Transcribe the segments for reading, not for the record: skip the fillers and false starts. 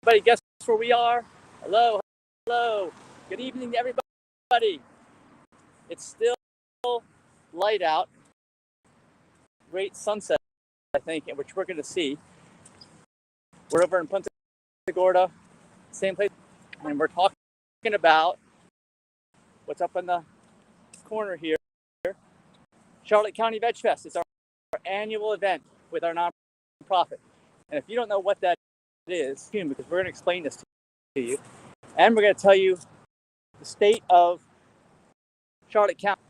Everybody, guess where we are? Hello, hello. Good evening to everybody. It's still light out. Great sunset, I think, which we're going to see. We're over in Punta Gorda, same place, and we're talking about what's up in the corner here. Charlotte County Veg Fest. It's our annual event with our nonprofit. And if you don't know what that is, because we're going to explain this to you, and we're going to tell you the state of Charlotte County,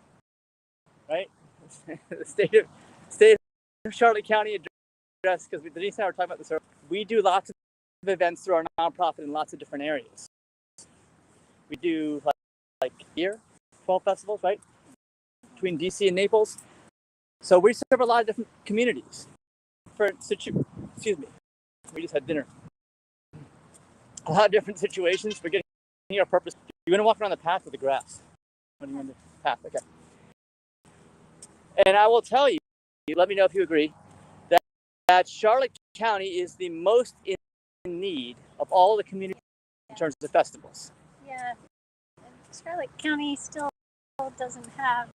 right? the state of Charlotte County address, because Denise and I were talking about this earlier. We do lots of events through our nonprofit in lots of different areas. We do like here, 12 festivals, right? Between DC and Naples. So we serve a lot of different communities. Excuse me. We just had dinner. A lot of different situations. We're getting our purpose. You're going to walk around the path with the grass. What do you want the path? Okay. And I will tell you, let me know if you agree, that Charlotte County is the most in need of all the communities in terms of festivals. Yeah. Charlotte County still doesn't have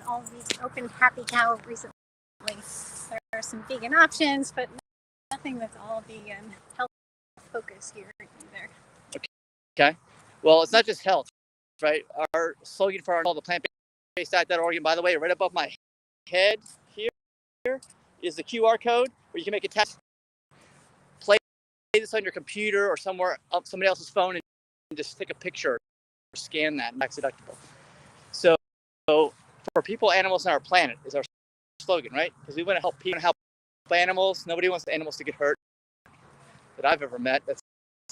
all of these open happy cow recently. There are some vegan options, but nothing that's all vegan. Health focus here either. Okay. Well, it's not just health, right? Our slogan for the plant-based diet.org, by the way, right above my head here is the QR code where you can make a test, play this on your computer or somewhere up somebody else's phone, and just take a picture or scan that. Max deductible. So for people, animals, and our planet is our slogan, right? Because we want to help people, help animals. Nobody wants animals to get hurt that I've ever met. That's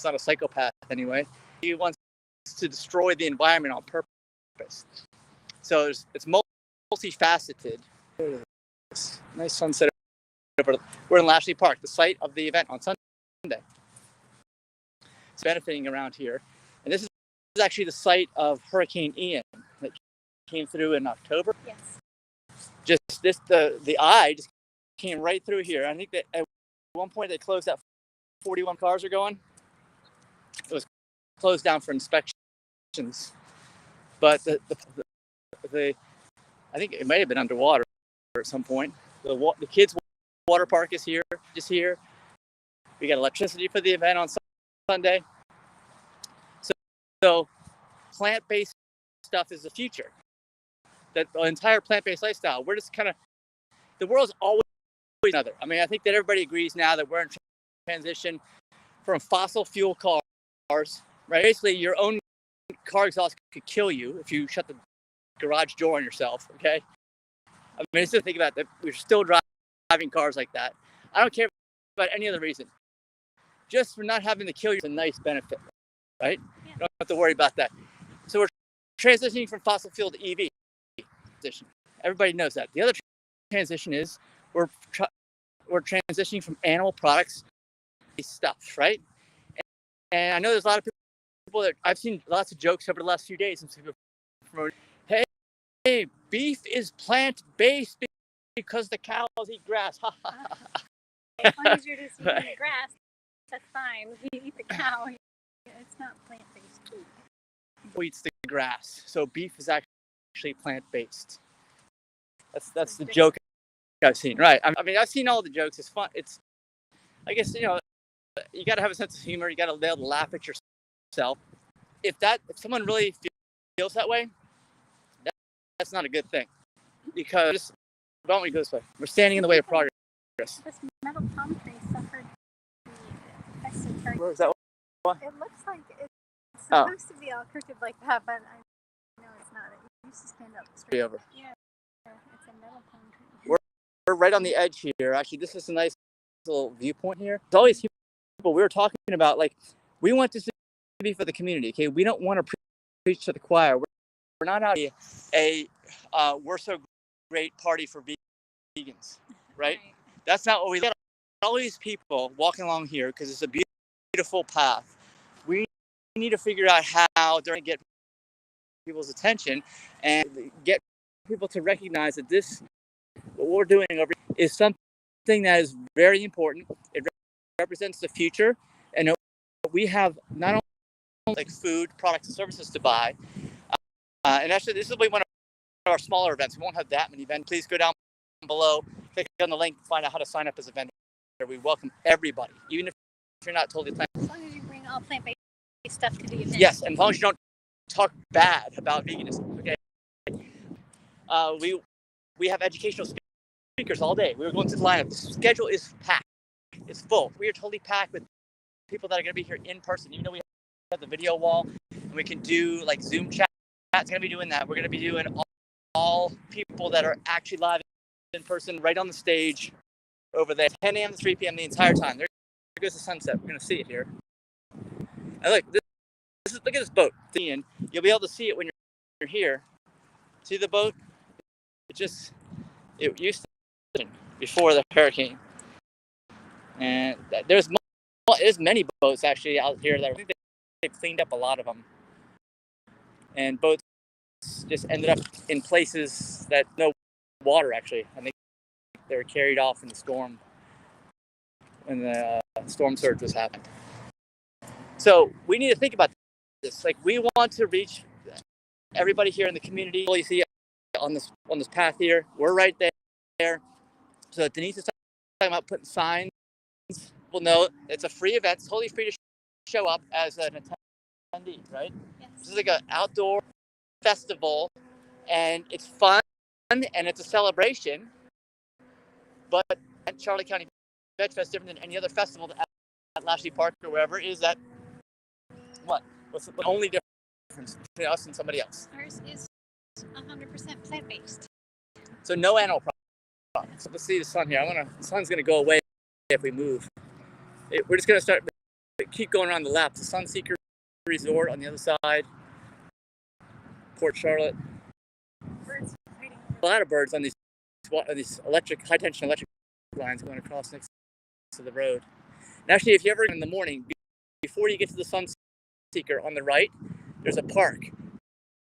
not a psychopath anyway. He wants to destroy the environment on purpose. So it's multifaceted. Nice sunset. We're in LAISHLEY Park, the site of the event on Sunday. It's benefiting around here. And this is actually the site of Hurricane Ian that came through in October. Yes. Just the eye just came right through here. I think that at one point they closed that 41 cars are going. It was closed down for inspections, but the I think it might have been underwater at some point. The kids' water park is here, just here. We got electricity for the event on Sunday. So plant-based stuff is the future. That the entire plant-based lifestyle. We're just kind of, the world's always another. I mean, I think that everybody agrees now that we're in transition from fossil fuel cars, right? Basically, your own car exhaust could kill you if you shut the garage door on yourself, okay? I mean, just think about that. We're still driving cars like that. I don't care about any other reason. Just for not having to kill you is a nice benefit, right? Yeah. You don't have to worry about that. So we're transitioning from fossil fuel to EV. Everybody knows that. The other transition is we're transitioning from animal products to stuff, right? And I know there's a lot of people that I've seen lots of jokes over the last few days. Hey, beef is plant-based because the cows eat grass. As long as you're just eating the grass, that's fine. We eat the cow. It's not plant-based food. Who eats the grass? So beef is actually plant-based. That's the joke I've seen, right? I mean, I've seen all the jokes. It's fun. It's, I guess, you got to have a sense of humor. You got to be able to laugh at yourself. If someone really feels that way, that's not a good thing. Because, why don't we go this way? We're standing in the way of progress. This metal palm tree suffered the effects of turning. Where is that one? It looks like it's supposed to be all crooked like that, but I know it's not. It used to stand up straight. Over. Yeah, it's a metal palm tree. We're right on the edge here. Actually, this is a nice little viewpoint here. There's always people we were talking about, like, we want this to be for the community, okay? We don't want to preach to the choir. We're not out a we're so great party for vegans, right? That's not what we got. All these people walking along here because it's a beautiful path. We need to figure out how to get people's attention and get people to recognize that what we're doing over here is something that is very important. It represents the future, and we have not only like food, products, and services to buy, and actually this will be one of our smaller events. We won't have that many events. Please go down below, click on the link, find out how to sign up as a vendor. We welcome everybody, even if you're not totally plant-based. As long as you bring all plant-based stuff to the event. Yes, and as long as you don't talk bad about veganism. Okay. We have educational speakers all day. We were going through the lineup. The schedule is packed. It's full. We are totally packed with people that are going to be here in person. Even though we have the video wall and we can do like Zoom chat. It's going to be doing that. We're going to be doing all people that are actually live in person right on the stage over there, 10 a.m. to 3 p.m. the entire time. There goes the sunset. We're going to see it here. And look, look at this boat. And you'll be able to see it when you're here. See the boat? It used to before the hurricane. And there's many boats actually out here that I think they've cleaned up a lot of them. And boats just ended up in places that no water actually. I think they were carried off in the storm when the storm surge was happening. So we need to think about this. Like, we want to reach everybody here in the community. You see on this path here, we're right there. So Denise is talking about putting signs. We'll know it's a free event. It's totally free to show up as an attendee, right? Yes. This is like an outdoor festival, and it's fun and it's a celebration. But at Charlotte County Veg Fest, different than any other festival at LAISHLEY Park or wherever, is that what's the only difference between us and somebody else? Ours is 100% plant-based. So no animal products. So let's see the sun here. The sun's gonna go away if we move. We're just gonna keep going around the lap. The Sunseeker Resort on the other side. Port Charlotte. Birds fighting. A lot of birds on these high tension electric lines going across next to the road. And actually, if you ever in the morning, before you get to the Sunseeker on the right, there's a park.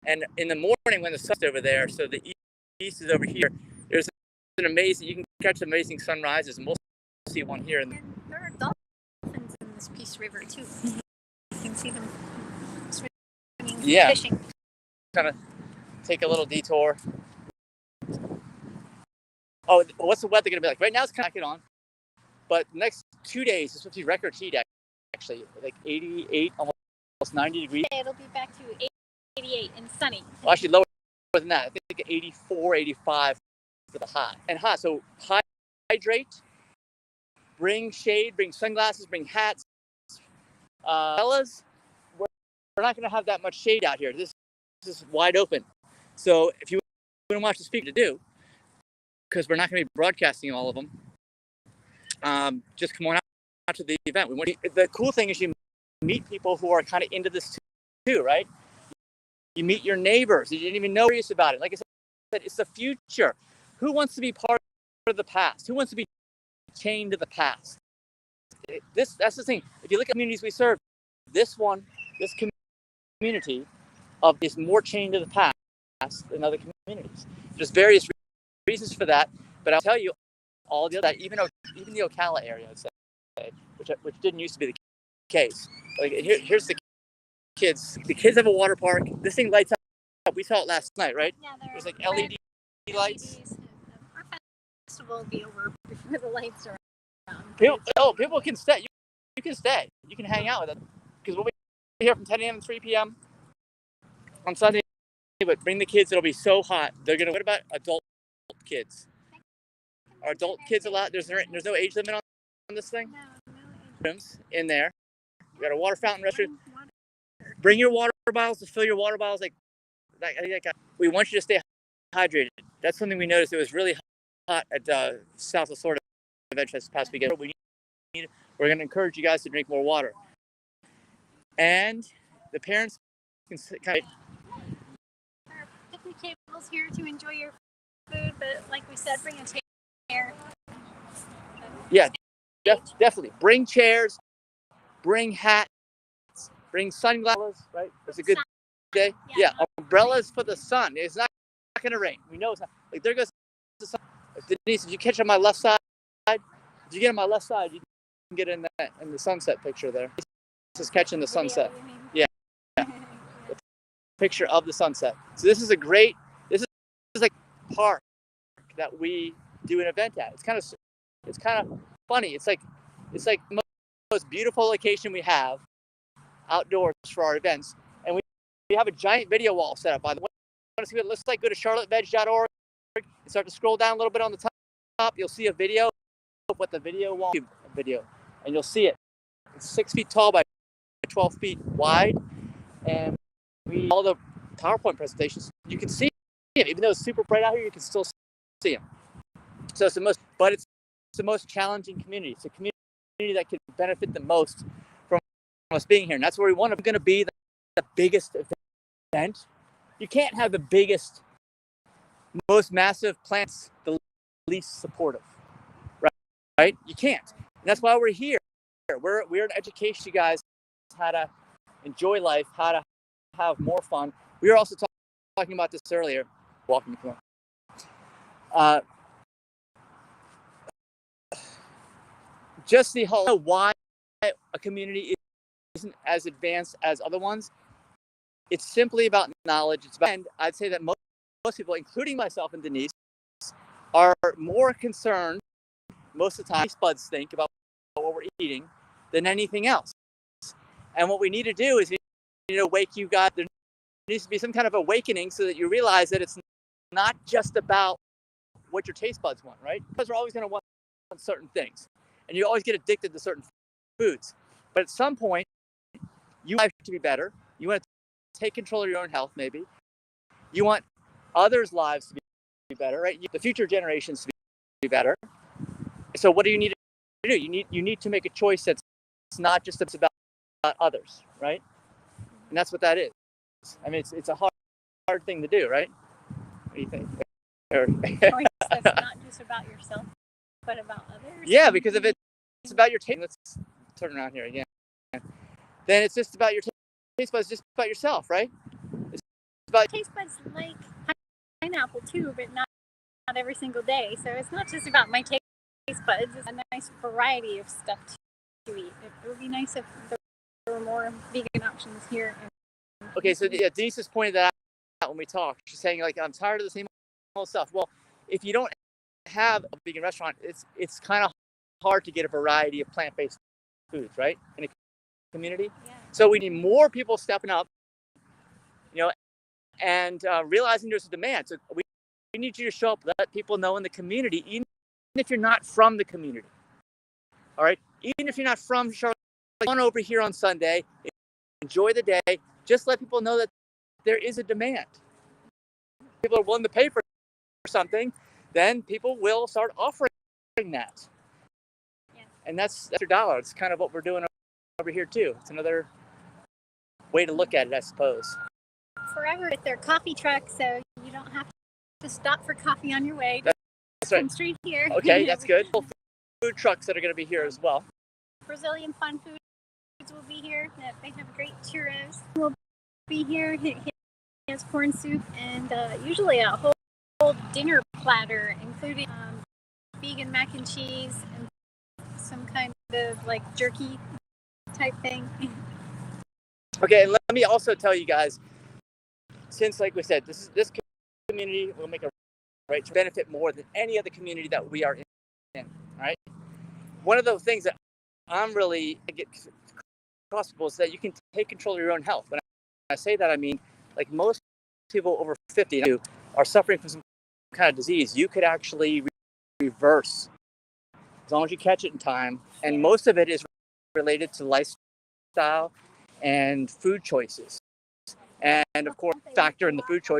And in the morning when the sun's over there, so the east is over here, there's you can catch amazing sunrises, and we'll see one here. And there are dolphins in this Peace River too. You can see them swimming, fishing. Kind of take a little detour. Oh, what's the weather going to be like? Right now it's kind of on, but the next 2 days it's supposed to be record heat actually, like 88, almost 90 degrees. It'll be back to 88 and sunny. Well, actually lower than that. I think 84, 85 for the hot. And hot, so hydrate, bring shade, bring sunglasses, bring hats. Fellas, we're not going to have that much shade out here. This is wide open. So if you want to watch the speaker to do, because we're not going to be broadcasting all of them, just come on out to the event. The cool thing is you meet people who are kind of into this too, right? You meet your neighbors. You didn't even know about it. Like I said, it's the future. Who wants to be part of the past? Who wants to be chained to the past? That's the thing. If you look at communities we serve, this community is more chained to the past than other communities. There's various reasons for that, but I'll tell you all the other, even the Ocala area, I'd say, which didn't used to be the case. Like here's the kids. The kids have a water park. This thing lights up. We saw it last night, right? Yeah, there's like LED lights. Our festival will be over before the lights are on. People can stay. You can stay. You can hang out with them because we'll be here from 10 a.m. to 3 p.m. on Sunday. But bring the kids. It'll be so hot. What about adult kids? Are adult kids allowed? There's no age limit on this thing? No rooms in there. You got a water fountain restroom. Bring your water bottles to fill your water bottles. We want you to stay hydrated. That's something we noticed. It was really hot at south of Florida this past weekend. We're going to encourage you guys to drink more water. And the parents can kind of... There are picnic tables here to enjoy your food, but like we said, bring a chair. Yeah, definitely. Bring chairs, bring hats, bring sunglasses, right? It's a good day. Yeah, umbrellas for the sun. It's not going to rain. We know it's not. Like, there goes the sun. Denise, if you catch on my left side, if you get on my left side, you can get in the sunset picture there. is catching the sunset. Video, you mean? Yeah. The picture of the sunset. So this is like a park that we do an event at. It's kind of funny. It's like the most beautiful location we have outdoors for our events, and we have a giant video wall set up. By the way, want to see what it looks like? Go to charlotteveg.org and start to scroll down a little bit on the top. You'll see a video of what the video wall video, and you'll see it. It's 6 feet tall by 12 feet wide, and all the PowerPoint presentations you can see it. Even though it's super bright out here, you can still see them. So it's the most challenging community. It's a community that can benefit the most from us being here, and that's where we want to. Going to be the biggest event. You can't have the biggest, most massive plants the least supportive, right? You can't, and that's why we're here. We're to educate you guys how to enjoy life, how to have more fun. We were also talking about this earlier. Walking, come on. Just the whole why a community isn't as advanced as other ones. It's simply about knowledge. And I'd say that most people, including myself and Denise, are more concerned most of the time. Taste buds think about what we're eating than anything else. And what we need to do is, wake you guys. There needs to be some kind of awakening so that you realize that it's not just about what your taste buds want, right? Because we're always going to want certain things, and you always get addicted to certain foods. But at some point, you have to be better. You want to take control of your own health, maybe. You want others' lives to be better, right? The future generations to be better. So what do you need to do? You need to make a choice that's not just about others, right? And that's what that is. I mean, it's a hard thing to do, right? What do you think? Choice that's not just about yourself, but about others. Yeah, because if it's about your taste, let's turn around here again. Then it's just about your taste buds, just about yourself, right? It's about taste buds like pineapple too, but not every single day. So it's not just about my taste buds. It's a nice variety of stuff to eat. It would be nice if there were more vegan options here. Okay, so yeah, Denise just pointed that out when we talked. She's saying, like, I'm tired of the same old stuff. Well, if you don't have a vegan restaurant, it's kind of hard to get a variety of plant-based foods, right, in a community. Yeah. So we need more people stepping up, and realizing there's a demand. So we need you to show up, let people know in the community, even if you're not from the community. All right, even if you're not from Charlotte, come on over here on Sunday, enjoy the day. Just let people know that there is a demand. People are willing to pay for something, then people will start offering that. Yeah. And that's your dollar. It's kind of what we're doing over here too. It's another way to look at it, I suppose. Forever with their coffee truck, so you don't have to stop for coffee on your way. That's right. Come straight here. Okay, that's good. Food trucks that are going to be here as well. Brazilian Fun Foods will be here. They have great churros. We'll be here. He has corn soup and usually a whole dinner platter, including vegan mac and cheese and some kind of like jerky type thing. Okay, and let me also tell you guys, since, like we said, this community will make a right to benefit more than any other community that we are in. Right? One of the things that I'm really get possible is that you can take control of your own health. When I say that, I mean, like, most people over 50 are suffering from some kind of disease. You could actually reverse as long as you catch it in time, and most of it is related to lifestyle and food choices, and of course factor in the food choices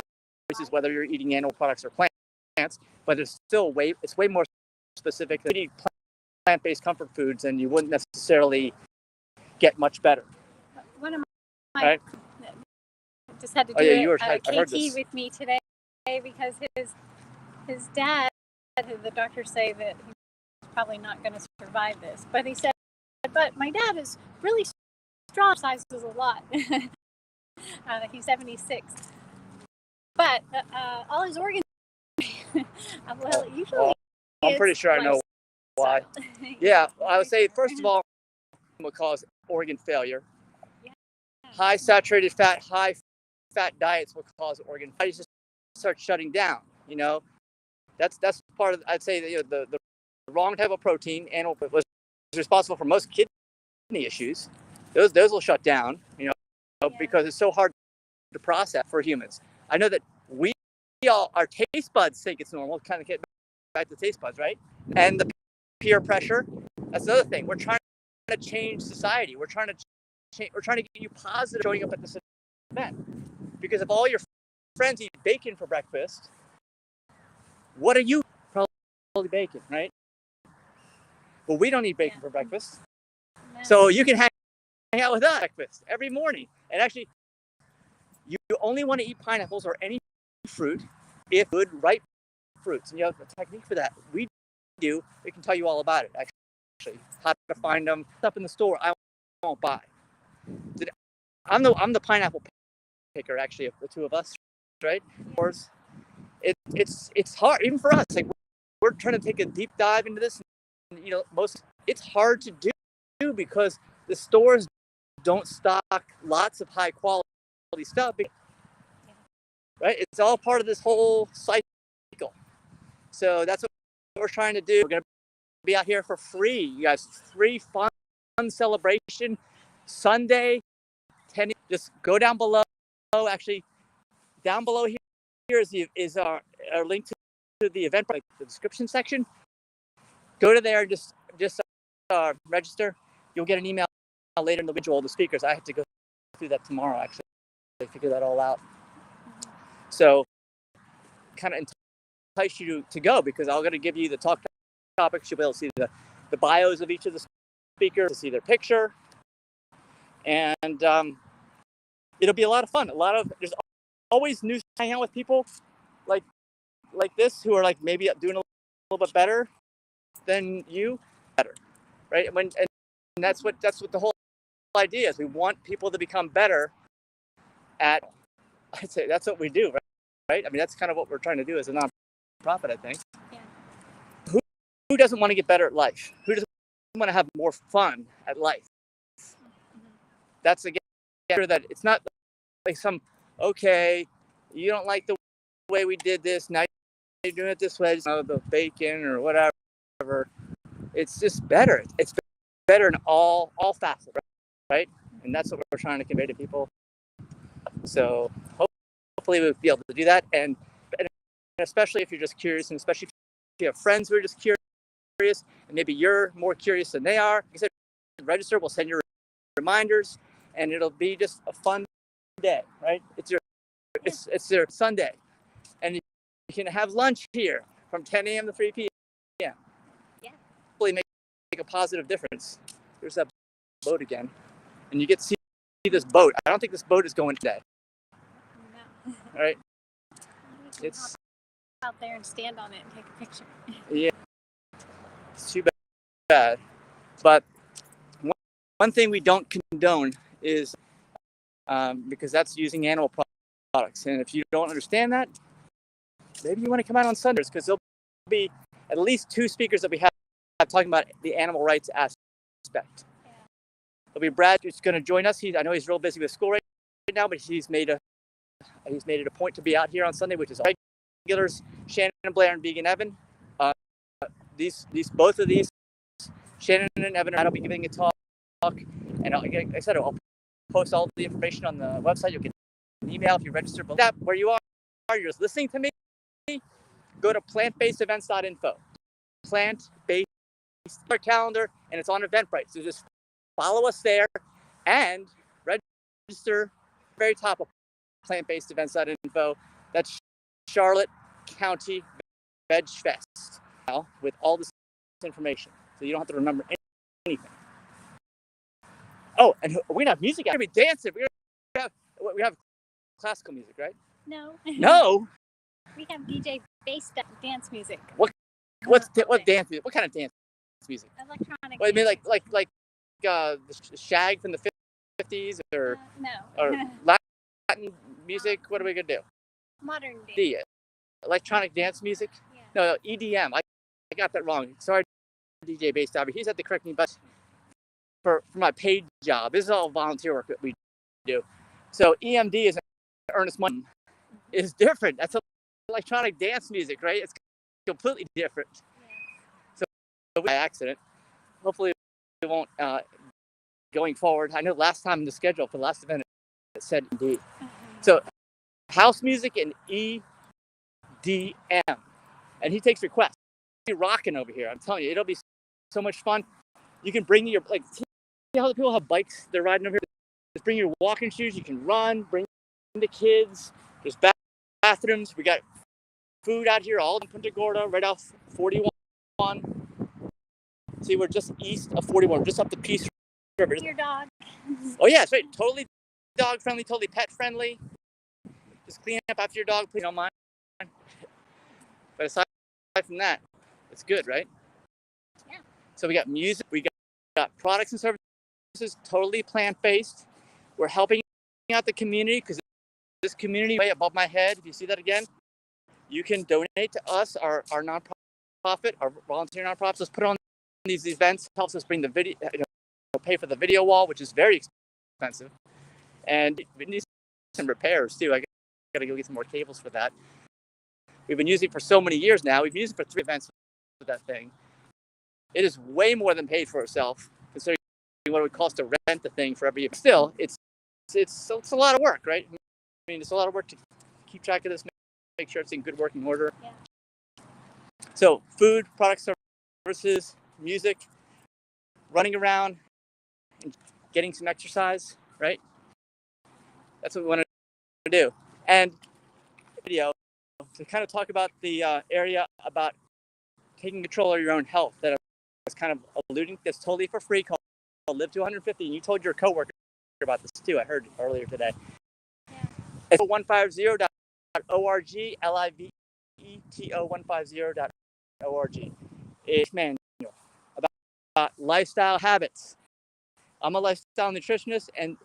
whether you're eating animal products or plants, but it's still way more specific. Than you eat plant-based comfort foods, and you wouldn't necessarily get much better. One of my just had to do a KT with me today because his dad, the doctors say that he's probably not going to survive this, but he said, but my dad is really strong, sizes a lot. He's 76, but all his organs. Well, usually I'm pretty sure I know why. Yeah, I would say, first of all, what causes organ failure. high saturated fat, high fat diets will cause organ bodies just start shutting down. That's part of, I'd say, the wrong type of protein. Animal was responsible for most kidney issues. Those will shut down, because it's so hard to process for humans. I know that we all, our taste buds think it's normal. Kind of get back to taste buds, right? And the peer pressure. That's another thing. We're trying to change society. We're trying to get you positive showing up at this event. Because if all your friends eat bacon for breakfast, what are you? Probably bacon, right? But we don't eat bacon for breakfast. No. So you can hang out with us breakfast every morning. And actually, you only want to eat pineapples or any fruit if good, ripe fruits. And you have a technique for that. We do. We can tell you all about it, actually. How to find them. Stuff in the store I won't buy. I'm the pineapple picker, actually, of the two of us, right? It's hard, even for us. Like, we're trying to take a deep dive into this. And, it's hard to do because the stores don't stock lots of high quality stuff, right? It's all part of this whole cycle. So that's what we're trying to do. We're going to be out here for free, you guys. Free fun celebration Sunday, 10. Just go down below. Actually, down below here is our link to the event, like the description section. Go to there and just register. You'll get an email later in the individual the speakers. I have to go through that tomorrow, actually, to figure that all out. So kind of entice you to go, because I'm going to give you the talk topics. You'll be able to see the bios of each of the speakers, to see their picture, and it'll be a lot of fun. There's always new. Hang out with people like this who are like maybe doing a little bit better than you, right? And that's what the whole idea is. We want people to become better at. I'd say that's what we do, right? I mean, that's kind of what we're trying to do as a nonprofit, I think. Yeah. Who doesn't want to get better at life? Who doesn't want to have more fun at life? Mm-hmm. That's again that it's not like okay, you don't like the way we did this, now you're doing it this way, the bacon or whatever. It's just better. It's better in all facets, right? And that's what we're trying to convey to people. So hopefully we'll be able to do that, and especially if you're just curious, and especially if you have friends who are just curious, and maybe you're more curious than they are. Like I said, register. We'll send you reminders, and it'll be just a fun day, right? It's your Sunday, and you can have lunch here from 10 a.m. to 3 p.m. Yeah. Hopefully make a positive difference. There's that boat again, and you get to see this boat. I don't think this boat is going today. No. All right. It's out there and stand on it and take a picture. Yeah. It's too bad. But one thing we don't condone is because that's using animal products. And if you don't understand that, maybe you want to come out on Sundays, because there'll be at least 2 speakers that we have talking about the animal rights aspect. Yeah. There'll be Brad, who's going to join us. I know he's real busy with school right now, but he's made it a point to be out here on Sunday, which is all regulars, Shannon Blair and Vegan Evan. Both of these, Shannon and Evan, I'll be giving a talk, and like I said, I'll post all the information on the website. You'll get an email if you register. But that where you are, you're just listening to me. Go to plantbasedevents.info. Plant-based calendar, and it's on Eventbrite. So just follow us there and register. Very top of plantbasedevents.info. That's Charlotte County Veg Fest, with all this information, so you don't have to remember anything. Oh, and we're gonna have music. We're gonna be dancing. We have classical music, right? No. No. We have DJ based dance music. What dance music? What kind of dance music? Electronic. Well, I mean, like the Shag from the 50s, or no. Or Latin music. What are we gonna do? Modern dance. The electronic dance music. Yeah. No, EDM. I got that wrong. Sorry, DJ based out. He's had to correct me, but for my paid job, this is all volunteer work that we do. So EMD is earnest money is different. That's electronic dance music, right? It's completely different. So by accident, hopefully it won't going forward. I know last time in the schedule for the last event it said EMD. So house music and EDM, and he takes requests. He's rocking over here. I'm telling you, it'll be so much fun. You can bring your see how the people have bikes they're riding over here. Just bring your walking shoes. You can run. Bring the kids. There's bathrooms. We got food out here, all in Punta Gorda, right off 41. See, we're just east of 41, just up the Peace River. Your dog. Oh yeah, that's right. Totally dog friendly, totally pet friendly. Just clean up after your dog, please don't mind. But aside from that, it's good, right? Yeah. So we got music, we got products and services, totally plant-based. We're helping out the community because this community way above my head. If you see that again, you can donate to us, our nonprofit, our volunteer nonprofits. Let's put on these events. Helps us bring the video, pay for the video wall, which is very expensive, and we need some repairs too. I got to go get some more cables for that. We've been using it for so many years now. We've used it for 3 events with that thing. It is way more than paid for itself, considering what it would cost to rent the thing for every year. Still, it's a lot of work, right? I mean, it's a lot of work to keep track of this, make sure it's in good working order. Yeah. So, food, products, services, music, running around, and getting some exercise, right? That's what we want to do. And video to kind of talk about the area about taking control of your own health that I was kind of alluding to. That's totally for free, called Live to 150. And you told your coworker about this too, I heard earlier today. Yeah. It's 150.org, LIVETO150.org. It's manual about lifestyle habits. I'm a lifestyle nutritionist, and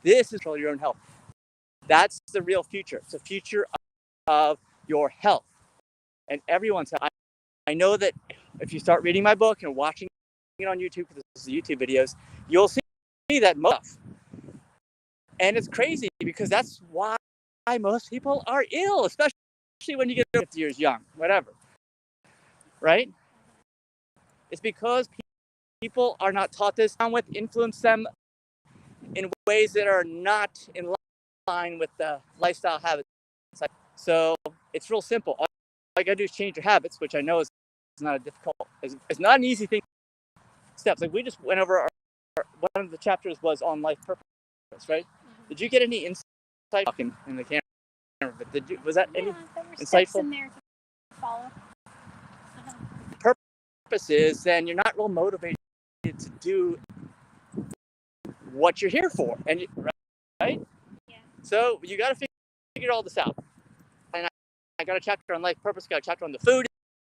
this is control your own health. That's the real future. It's the future of your health and everyone's health. I know that if you start reading my book and watching it on YouTube, because this is YouTube videos, you'll see that most. And it's crazy because that's why most people are ill, especially when you get 50 years young, whatever. Right? It's because people are not taught this and with influence them in ways that are not in line with the lifestyle habits. So it's real simple. All you gotta do is change your habits, which I know is not a difficult, it's not an easy thing. Steps like we just went over. One of the chapters was on life purpose, right? Did you get any insight in the camera? But was that any insightful? In there to follow. Purpose is then you're not real motivated to do what you're here for, and right? Yeah. So you got to figure all this out. And I got a chapter on life purpose. Got a chapter on the food.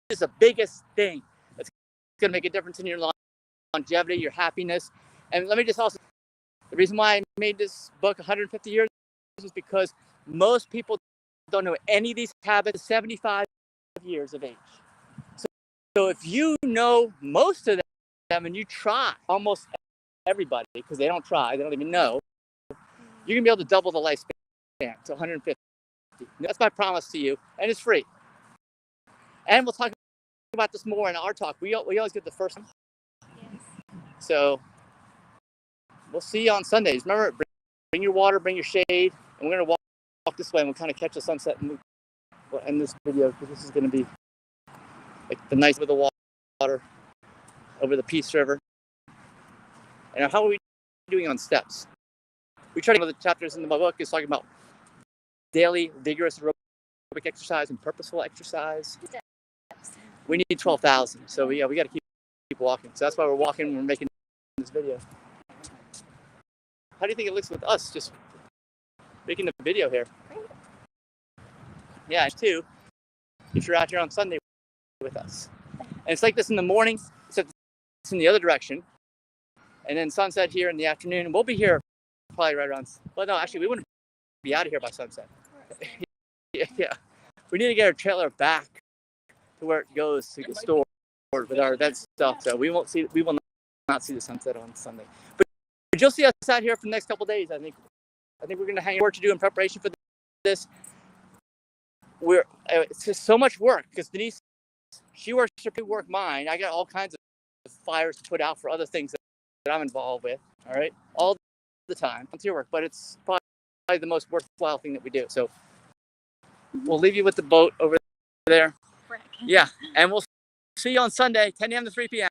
Is the biggest thing that's going to make a difference in your longevity, your happiness. And let me just also, the reason why I made this book 150 years is because most people don't know any of these habits 75 years of age. So if you know most of them and you try, almost everybody, because they don't try, they don't even know, you're going to be able to double the lifespan to 150. That's my promise to you, and it's free. And we'll talk about this more in our talk. We always get the first one. Yes. So we'll see you on Sundays. Remember, bring your water, bring your shade, and we're going to walk this way, and we'll kind of catch the sunset, and we'll end this video, because this is going to be like the night with the water over the Peace River. And how are we doing on steps? We try to, one of the chapters in my book is talking about daily vigorous aerobic exercise and purposeful exercise. We need 12,000, so we got to keep walking. So that's why we're walking and we're making this video. How do you think it looks with us just making the video here? Great. Yeah, too, if you're out here on Sunday with us. And it's like this in the morning, except it's in the other direction. And then sunset here in the afternoon. And we'll be here probably right around, well, no, actually, we wouldn't be out of here by sunset. Yeah. We need to get our trailer back to where it goes to get stored with our event stuff. So we will not see the sunset on Sunday. But you'll see us out here for the next couple of days, I think. I think we're going to hang work to do in preparation for this. It's just so much work because Denise, she works her work mine. I got all kinds of fires to put out for other things that I'm involved with. All right, all the time. It's your work, but it's probably the most worthwhile thing that we do. So we'll leave you with the boat over there. Frick. Yeah, and we'll see you on Sunday, 10 a.m. to 3 p.m.